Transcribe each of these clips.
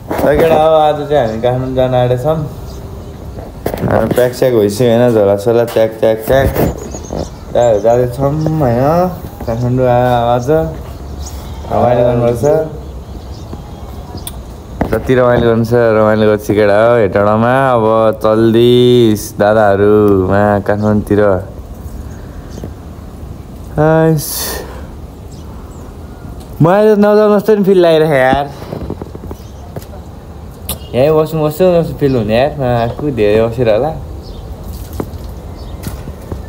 केटा अब आज चाहिँ हामी काठमाडौँ जान आँटेछौँ। प्याक स्याक भइसक्यो होइन, झोलासोला च्याक च्याक च्याक त्यहाँहरू जाँदैछौँ होइन। काठमाडौँ आज रमाइलो गर्नुपर्छ, जति रमाइलो गर्नु छ रमाइलो गर्छ केटा हो। हेटौँडामा अब चल्दिस दादाहरूमा काठमाडौँतिर। मलाई त नजाउँ जस्तो नि फिल लागिरहेको यार, यहीँ बस्नु जस्तो फिल हुने यार। आफू धेरै बसेर होला,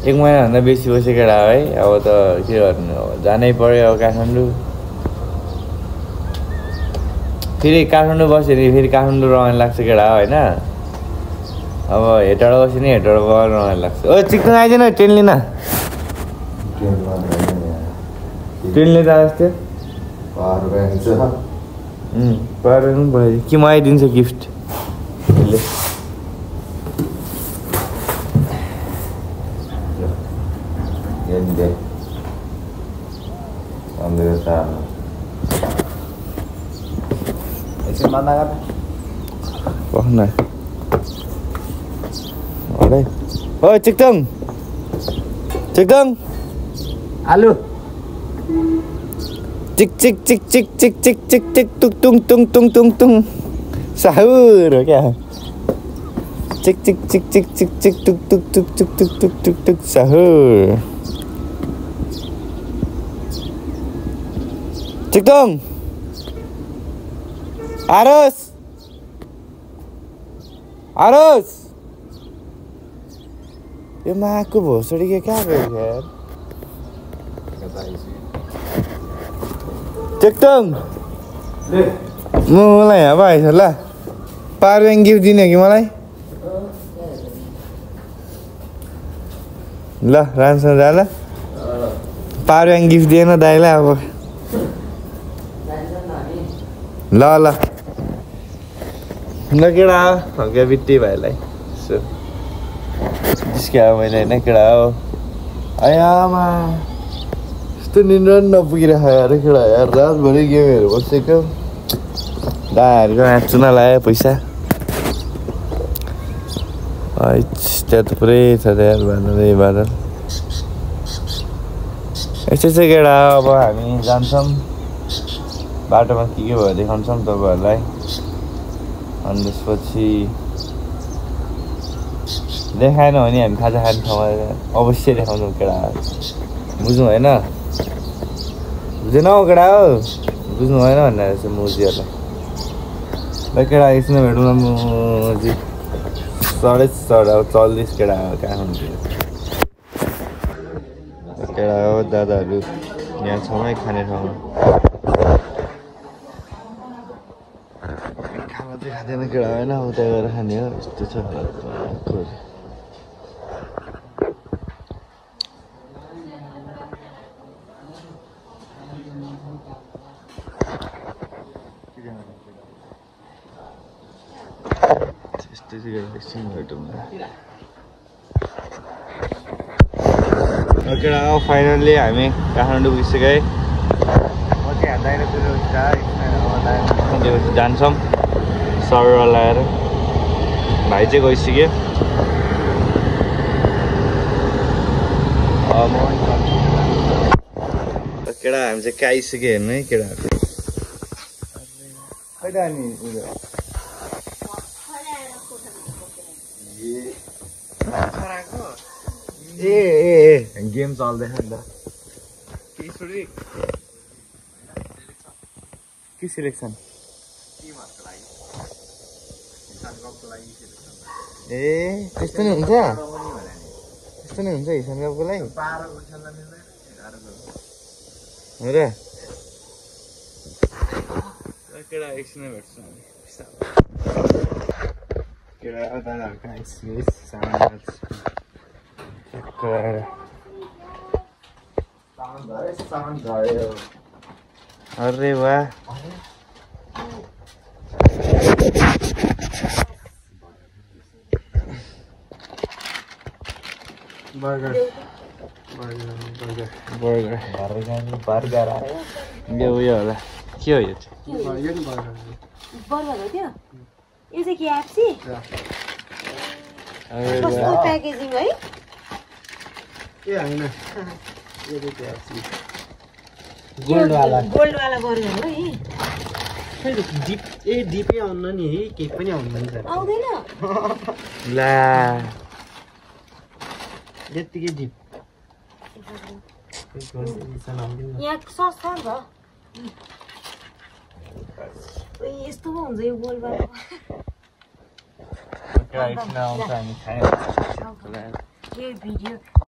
1 महिनाभन्दा बेसी बसेँ केटा है। अब त के गर्नु, अब जानै पऱ्यो अब काठमाडौँ। फेरि काठमाडौँ बस्यो भने फेरि काठमाडौँ रमाइलो लाग्छ केटा होइन। अब हेटौँडा बस्यो नि हेटौँडा गएर रमाइलो लाग्छ। ओ चिक्न आइदिएन ट्रेन लिन, ट्रेनले जानुहोस् त्यो पावर ब्याङ्क भयो कि म आइदिन्छ गिफ्ट यसले। ओ चिक्तङ आलु चिक चिक चिक चिक चिक चिक चिक चिक टुक टुङ टुङ टुङ टुङ टुङ साहुर हो क्या। चिक चिक चिक चिक चिक चिक टुक टुक टुक टुक टुक टुक टुक टुक साहुर। चिक्तङ आरोस आरोस यो माको भोसडी के कहाँ गयो यार। चिक्तङ मलाई यहाँ आएछ ल, पावर ब्याङ्क गिफ्ट दिने कि मलाई ल। राम्रोसँग जा ल, पावर ब्याङ्क गिफ्ट दिएन दाइलाई अब ल ल ल केटा हो क्या बित्ती भाइलाई यसो जिस्क्यायो मैले होइन केटा हो। आयामा यस्तो निन्द्रा नपुगिरहेको यार केटा यार, रातभरि गेमहरू बसेको दाहरूको यहाँ चुना लगायो पैसा। त्यहाँ त पुरै छ त यार बादलै बादल। यस्तै छ केटा अब हामी जान्छौँ, बाटोमा के भयो देखाउँछौँ तपाईँहरूलाई। अनि त्यसपछि देखाएन भने हामी खाजा खाने ठाउँमा अवश्य देखाउँछौँ केटा, बुझ्नु भएन? बुझेन हौ केटा हो, बुझ्नु भएन भनेर चाहिँ मुजीहरूलाई ल केटा। एकछिन भेटौँ न मुजी, चढै अब चल्दैछ केटा काठमाडौँ केटा हो। दादाहरू यहाँ छौँ खाने ठाउँमा, खाना चाहिँ खाँदैन केटा होइन, अब त्यहाँ गएर खाने हो। यस्तो छ केटा हो। फाइनल्ली हामी काठमाडौँ पुगिसक्यो है। म चाहिँ दाइले जान्छौँ सरर लगाएर, भाइ चाहिँ गइसक्यो। केटा हामी चाहिँ कहाँ आइसक्यो हेर्नु है केटाहरू। खै त अनि ए गेम चल्दैछ नि त। के सिलेक्सन ए त्यस्तो नै हुन्छ, त्यस्तो नै हुन्छ हिसान कपको लागि हो र केटा। एकछिन भेट्छु केटा दादाहरूको आइसक्यो अरे वाह बर्गर बर्गर आयो यो उयो होला के हो यो चाहिँ बर्गर हो त्यो यो चाहिँ KFC कस्तो प्याकेजिङ है ए हैन यो चाहिँ KFC गोल्ड वाला बर्गर हो है खै डिपै आउन्न नि है केक पनि आउँदैन सर आउँदैन ला यतिकै डिप यहाँ सस छ नि त यस्तो पो हुन्छ यो गोल्ड वाला एकछिन आउँछ हामी खायो यो भिडियो